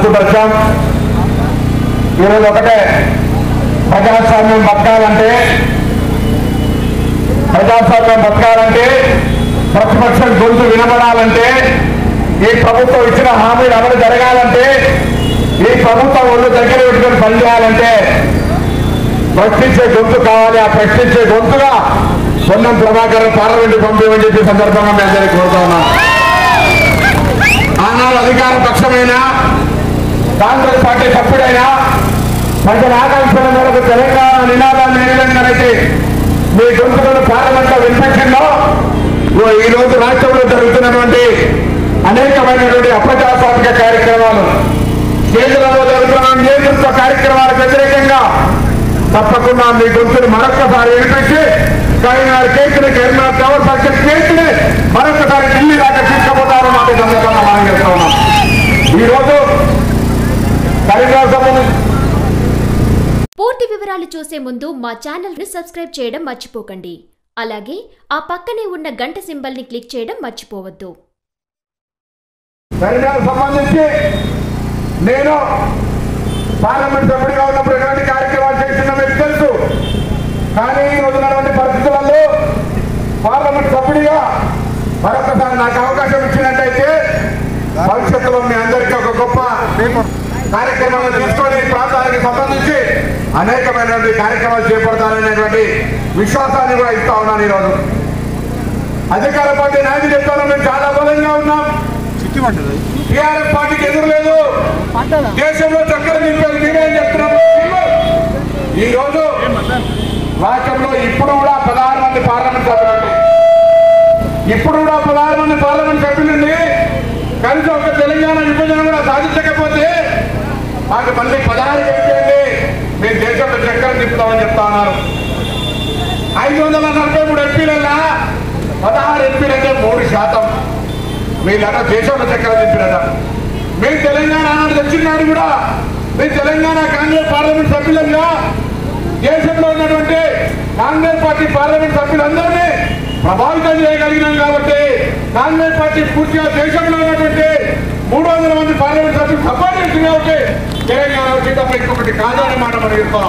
చేసుకుంటూ వచ్చాం. ఈరోజు ఒకటే, ప్రజాస్వామ్యం బతకాలంటే ప్రతిపక్షం గొంతు వినబడాలంటే, ఈ ప్రభుత్వం ఇచ్చిన హామీలు అమలు జరగాలంటే, ఈ ప్రభుత్వం ఒళ్ళు దగ్గర పెట్టుకుని పనిచేయాలంటే ప్రశ్నించే గొంతు కావాలి. ఆ ప్రశ్నించే గొంతుగా పొన్నం ప్రభాకర్ పార్లమెంటు పంపించమని చెప్పి సందర్భంగా మేము అందరికీ కోరుతా ఉన్నాం. ఆనాడు అధికార పక్షమైనా కాంగ్రెస్ పార్టీ సభ్యుడైనా ప్రజల ఆకాంక్షల మేరకు తెలంగాణ నినాదాన్ని ఏ విధంగానైతే మీ గొంతులను పార్లమెంట్ లో వినిపించిందో, ఈ రోజు రాష్ట్రంలో జరుగుతున్నటువంటి అనేకమైనటువంటి అప్రజాస్వామిక కార్యక్రమాలు, కేంద్రంలో జరుగుతున్న నియంత్రిత కార్యక్రమాలకు వ్యతిరేకంగా తప్పకుండా మీ గొంతులు మరొకసారి వినిపించి కరీంనగర్ కేసుని, కరీంనగర్ టవర్ సర్కిల్ కేసుని మరొకసారి ఢిల్లీ దాకా తీసుకుపోతారు మాట సందర్భంగా మనం చేస్తా ఉన్నాం. ఈరోజు కరీంనగర్ సంబంధించి పూర్తి వివరాలు చూసే ముందు మా ఛానల్ ని సబ్స్క్రైబ్ చేయడం మర్చిపోకండి. అలాగే ఆ పక్కనే ఉన్న గంట సింబల్ ని క్లిక్ చేయడం మర్చిపోవద్దు. కరీంనగర్ సంబంధించి నేను పార్లమెంట్ సభ్యుడిగా ఉన్నప్పుడు ఎటువంటి కార్యక్రమాలు చేస్తున్నా మీకు తెలుసు. కానీ ఈ రోజున్నటువంటి పరిస్థితులలో పార్లమెంట్ సభ్యుడిగా మరొకసారి నాకు అవకాశం ఇచ్చినట్టయితే భవిష్యత్తులో మీ అందరికీ ఒక గొప్ప కార్యక్రమాలు తీసుకొని ప్రాంతానికి సంబంధించి అనేకమైనటువంటి కార్యక్రమాలు చేపడతారనేటువంటి విశ్వాసాన్ని కూడా ఇస్తా ఉన్నాను. ఈరోజు అధికార పార్టీ నాయకులు చెప్తాను, మేము చాలా బలంగా ఉన్నాం. టీఆర్ఎస్ పార్టీకి ఎదురు లేదు. దేశంలో చక్కెర నింపేది మీరేం చెప్తున్నాము. ఈ రోజు రాష్ట్రంలో ఇప్పుడు కూడా 16 మంది పార్లమెంట్ సభ్యులండి. కనీసం ఒక తెలంగాణ విభజన కూడా సాధించకపోతే మాకు మళ్ళీ 16 చెప్పండి, మేము దేశంలో చక్కెర నింపుతామని చెప్తా ఉన్నారు. 543 ఎంపీలన్నా 16 ఎంపీలంటే 3%. వీళ్ళన్నా దేశంలో చక్కెర నింపినట. మేము తెలంగాణ ఆనాడు తెచ్చినాడు కూడా మేము తెలంగాణ కాంగ్రెస్ పార్లమెంట్ సభ్యులంగా దేశంలో ఉన్నటువంటి కాంగ్రెస్ పార్టీ పార్లమెంట్ సభ్యులందరినీ ప్రభావితం చేయగలిగినాం. కాబట్టి కాంగ్రెస్ పార్టీ పూర్తిగా దేశంలో ఉన్నటువంటి 300 మంది పార్లమెంట్ సభ్యులు సపోర్ట్ చేసింది. కాబట్టి తెలంగాణ వచ్చేటప్పుడు ఇంకొకటి కాదని మాట మనం చెప్తాం.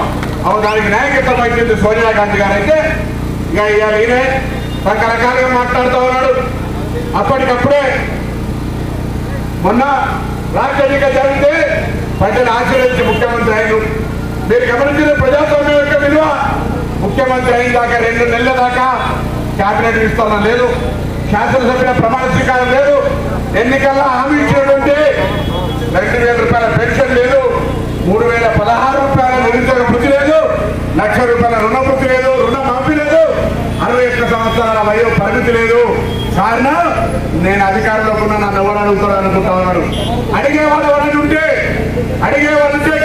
దానికి నాయకత్వం వహించింది సోనియా గాంధీ గారు. అయితే ఇక ఈయనే రకరకాలుగా మాట్లాడుతూ ఉన్నాడు. అప్పటికప్పుడే మొన్న రాష్ట్ర ఎన్నిక జరిగితే ప్రజలు ఆశీర్వదించి ముఖ్యమంత్రి అయిన మీరు గమనించిన ప్రజాస్వామ్యం యొక్క విలువ. ముఖ్యమంత్రి అయిన దాకా 2 నెలల దాకా క్యాబినెట్ విస్తరణ లేదు, శాసనసభ్యుల ప్రమాణ స్వీకారం లేదు, ఎన్నికల్లో హామీ ఇచ్చినటువంటి 2,000 రూపాయల పెన్షన్ లేదు, 3,016 రూపాయల నిరుద్యోగ వృత్తి లేదు, 1,00,000 రూపాయల రుణ వృత్తి లేదు, రుణ మాఫీ లేదు, 61 సంవత్సరాల వయో పరిమితి లేదు. కారణం నేను అధికారంలో ఉన్న నన్ను ఎవరు అడుగుతారు అనుకుంటా ఉన్నారు. అడిగేవాడు ఎవరైనా ఉంటే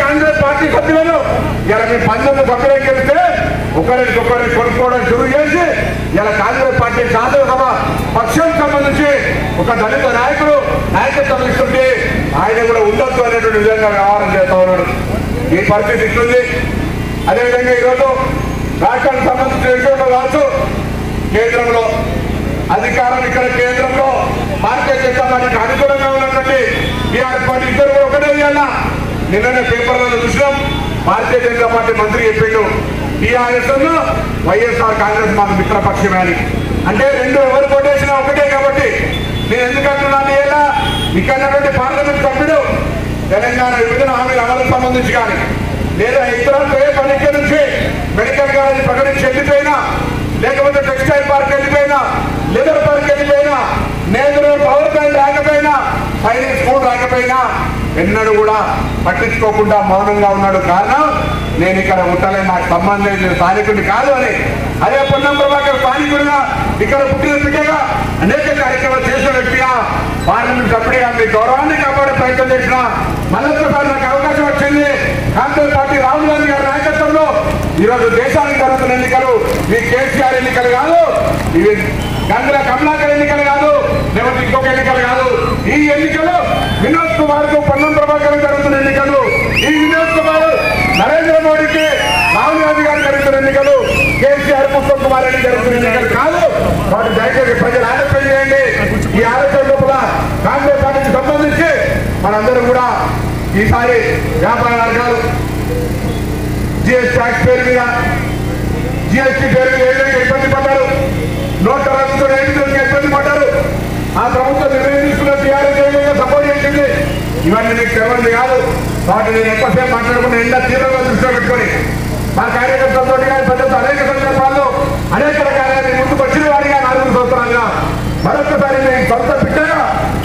కాంగ్రెస్ పార్టీ సభ్యులను ఇలా మీ 19 సభ్యులు గెలిస్తే ఒకరికొకరిని కొనుక్కోవడం శురు చేసి ఇలా కాంగ్రెస్ పార్టీ శాసనసభ పక్షం సంబంధించి ఒక దళిత నాయకుడు నాయకత్వం ఇస్తుంటే ఆయన కూడా ఉండొచ్చు అనేటువంటి విధంగా వ్యవహారం చేస్తా ఉన్నాడు. ఈ పరిస్థితి ఇస్తుంది. అదేవిధంగా ఈరోజు రాష్ట్రానికి సంబంధించిన విషయంలో కావచ్చు, కేంద్రంలో అధికారం ఇక్కడ కేంద్రంలో భారతీయ జనతా పార్టీకి అనుకూలంగా ఉన్నటువంటి టీఆర్ఎస్ పార్టీ ఇద్దరు ఒకటే చేయాలా. నిన్ననే పేపర్లలో చూసినాం, భారతీయ జనతా పార్టీ మంత్రి చెప్పిండు టీఆర్ఎస్ వైఎస్ఆర్ కాంగ్రెస్ మాకు మిత్రపక్షమే అని. అంటే రెండు ఎవరు కొట్టేసినా ఒకటే. కాబట్టి నేను ఎందుకంటున్నాను, ఇలా ఇక్కడ పార్లమెంట్ సభ్యుడు తెలంగాణ విభజన హామీల అమలుకు సంబంధించి కానీ లేదా ఇతరులతో ఏ పనికి నుంచి మెడికల్ కాలేజ్ ప్రకటించి వెళ్ళిపోయినా, లేకపోతే టెక్స్టైల్ పార్క్ వెళ్ళిపోయినా, లెదర్ పార్క్ వెళ్ళిపోయినా, నేతలు పవర్ ప్లాంట్ రాకపోయినా, సైనిక్ స్కూల్ రాకపోయినా ఎన్నడూ కూడా పట్టించుకోకుండా మౌనంగా ఉన్నాడు. కారణం నేను ఇక్కడ ఉంటలే, నాకు సంబంధం లేదు, స్థానికుడిని కాదు అని. అదే పొన్నం ప్రభాకర్ స్థానికుడిగా ఇక్కడ పుట్టిన బిడ్డగా అనేక కార్యక్రమాలు చేసిన వ్యక్తిగా పార్లమెంట్ సభ్యుడిగా మీ గౌరవాన్ని కాపాడే ప్రయత్నం చేసిన మళ్ళొక్కసారి నాకు అవకాశం వచ్చింది. కాంగ్రెస్ పార్టీ రాహుల్ గాంధీ గారి నాయకత్వంలో ఈరోజు దేశానికి జరుగుతున్న ఎన్నికలు ఈ కేసీఆర్ ఎన్నికలు కాదు, ఇవి గంగుల కమలాకర్ ఎన్నికలు కాదు, లేకపోతే ఇంకొక ఎన్నికలు కాదు. ఈ ఎన్నికలు వినోద్ కుమార్ కు పొన్నం ప్రభాకర్ జరుగుతున్న ఎన్నికలు. ఈ వినోద్ కుమార్ నరేంద్ర మోడీకి రాహుల్ గాంధీ గారు జరుగుతున్న ఎన్నికలు, కేసీఆర్ పుష్ప కుమార్ రెడ్డి జరుగుతున్న ఎన్నికలు కాదు. వాటి దయచేసి ప్రజలు ఆలోచన చేయండి. ఈ ఆలోచన లోపల కాంగ్రెస్ పార్టీకి సంబంధించి మనందరూ కూడా ఈ వారి వ్యాపార వర్గాలు జిఎస్టీ ట్యాక్స్ పేరు మీద జిఎస్టీ పేరు మీద ఏ విధంగా ఇబ్బంది పడ్డారు, నోట్ల రద్దుతో ఏ విధంగా ఇబ్బంది పడ్డారు, ఆ ప్రభుత్వం నిర్ణయం తీసుకున్న టీఆర్ఎస్ ఏ విధంగా సపోర్ట్ చేసింది, ఇవన్నీ మీకు తెలియదు కాదు. కాబట్టి నేను ఎక్కువసేపు మాట్లాడుకున్న ఎండ తీవ్రంగా దృష్టిలో పెట్టుకొని మా కార్యకర్తలతో పెద్దలతో అనేక సందర్భాల్లో అనేక రకాలుగా ముందుకు వచ్చిన వారిగా 4 సంవత్సరాలుగా మరొకసారి నేను సొంత బిడ్డగా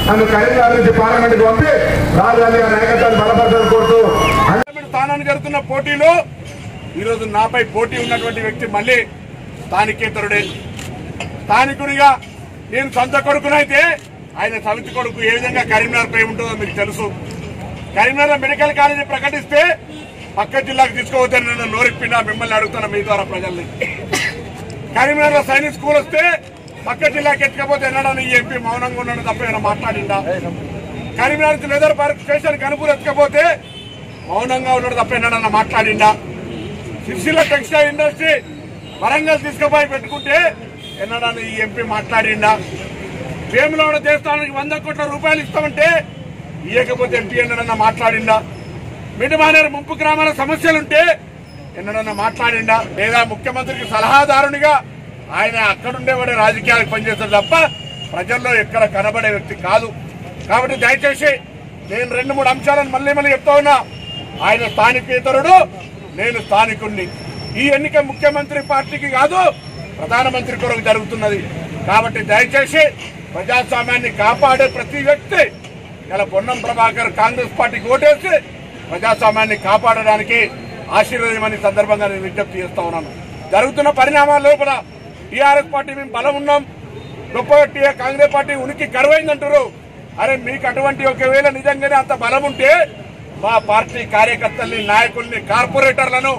నన్ను కరీంనగర్ నుంచి పార్లమెంట్కి పంపి రాజధాని నాయకత్వాన్ని బలపరచాలని కోరుతూ స్థానాన్ని జరుగుతున్న పోటీలో ఈరోజు నాపై పోటీ ఉన్నటువంటి వ్యక్తి మళ్ళీ స్థానికేతరుడే. స్థానికుడిగా నేను సొంత కొడుకునైతే ఆయన సవితి కొడుకు ఏ విధంగా కరీంనగర్ పై ఉంటుందో మీకు తెలుసు. కరీంనగర్ మెడికల్ కాలేజీ ప్రకటిస్తే పక్క జిల్లాకు తీసుకోవద్దు నన్ను నోరిప్పినా మిమ్మల్ని అడుగుతున్నా మీ ద్వారా ప్రజల్ని. కరీంనగర్ సైనిక్ స్కూల్ వస్తే పక్క జిల్లాకి ఎత్తుకపోతే ఎన్నడని ఈ ఎంపీ మౌనంగా ఉన్నాను తప్ప ఏమైనా మాట్లాడిందా? Karimnagar leather park station Kanpur ఎత్తుకపోతే మౌనంగా ఉన్నాడు తప్ప ఎన్నడన్నా మాట్లాడిందా? సిరిసిల్ల టెక్స్టైల్ ఇండస్ట్రీ వరంగల్ తీసుకుపోయి పెట్టుకుంటే ఎన్నడన్నా ఈ ఎంపీ మాట్లాడిందా? వేములవాడ దేవస్థానానికి 100 కోట్ల రూపాయలు ఇస్తామంటే ఇయ్యకపోతే ఎంపీ ఎన్నడన్నా మాట్లాడిందా? మిడిమానేరు ముంపు గ్రామాల సమస్యలుంటే ఎన్నడన్నా మాట్లాడిందా? లేదా ముఖ్యమంత్రికి సలహాదారునిగా ఆయన అక్కడుండేవాడే రాజకీయాలకు పనిచేస్తాడు తప్ప ప్రజల్లో ఎక్కడ కనబడే వ్యక్తి కాదు. కాబట్టి దయచేసి నేను 2-3 అంశాలను మళ్ళీ చెప్తా ఉన్నా. ఆయన స్థానికేతరుడు, నేను స్థానికుణ్ణి. ఈ ఎన్నిక ముఖ్యమంత్రి పార్టీకి కాదు, ప్రధానమంత్రి కొరకు జరుగుతున్నది. కాబట్టి దయచేసి ప్రజాస్వామ్యాన్ని కాపాడే ప్రతి వ్యక్తి ఇలా పొన్నం ప్రభాకర్ కాంగ్రెస్ పార్టీకి ఓటేసి ప్రజాస్వామ్యాన్ని కాపాడడానికి ఆశీర్వదమని సందర్భంగా నేను విజ్ఞప్తి చేస్తా ఉన్నాను. జరుగుతున్న పరిణామాల లోపల టీఆర్ఎస్ పార్టీ మేము బలం ఉన్నాం, గొప్ప కాంగ్రెస్ పార్టీ ఉనికి కరువైందంటారు. అరే మీకు అటువంటి ఒకవేళ నిజంగానే అంత బలం ఉంటే మా పార్టీ కార్యకర్తల్ని, నాయకుల్ని, కార్పొరేటర్లను,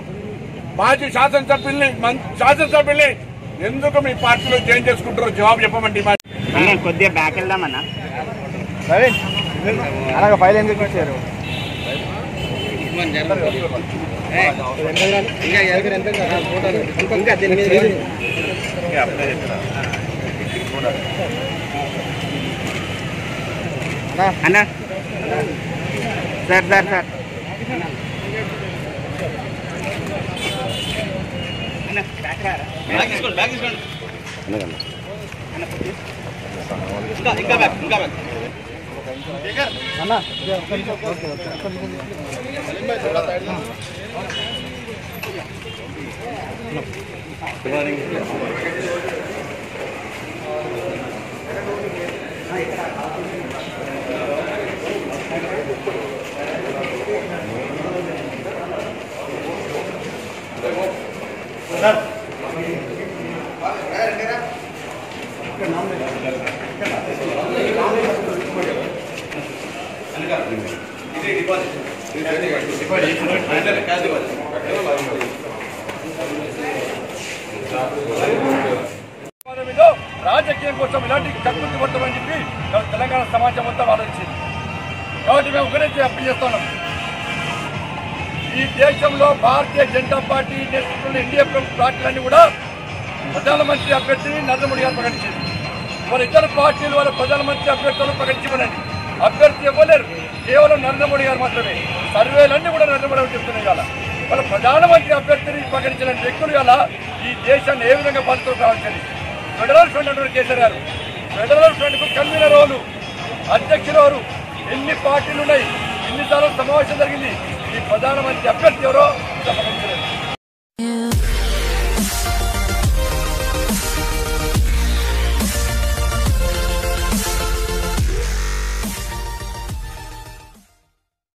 మాజీ శాసనసభ్యుల్ని ఎందుకు మీ పార్టీలో జాయిన్ చేసుకుంటారో జవాబు చెప్పమండి. కొద్దిగా బ్యాక్ వెళ్దామన్నా. అలాగే ఫైల్ ఎందుకు వచ్చారు? అన్నా సార్ సార్ సార్ రాజకీయం కోసం ఇలాంటి కక్కుర్తి పడతామని చెప్పి తెలంగాణ సమాజం మొత్తం ఆలోచించింది. కాబట్టి మేము ఒకటే అప్పీల్ చేస్తున్నాం. ఈ దేశంలో భారతీయ జనతా పార్టీ నేతృత్వంలో ఎన్డీఏ పార్టీలన్నీ కూడా ప్రధానమంత్రి అభ్యర్థిని నరేంద్ర మోడీ గారు ప్రకటించింది. వాళ్ళ ఇతర పార్టీలు వాళ్ళ ప్రధానమంత్రి అభ్యర్థులను ప్రకటించమనండి. అభ్యర్థి ఇవ్వలేరు, కేవలం నరేంద్ర మోడీ గారు మాత్రమే. సర్వేలన్నీ కూడా నరేంద్ర మోడీ చెప్తున్నాయి కదా. వాళ్ళ ప్రధానమంత్రి అభ్యర్థిని ప్రకటించిన వ్యక్తులు గల ఈ దేశాన్ని ఏ విధంగా పరిస్థితులు కావాల్సింది. ఫెడరల్ ఫ్రంట్ అంటూ కేసీఆర్ గారు, ఫెడరల్ ఫ్రంట్ కు కన్వీనర్ ఎవరు, అధ్యక్షులు ఎవరు, ఎన్ని పార్టీలు ఉన్నాయి, ఎన్నిసార్లు సమావేశం జరిగింది, ఈ ప్రధానమంత్రి అభ్యర్థి ఎవరో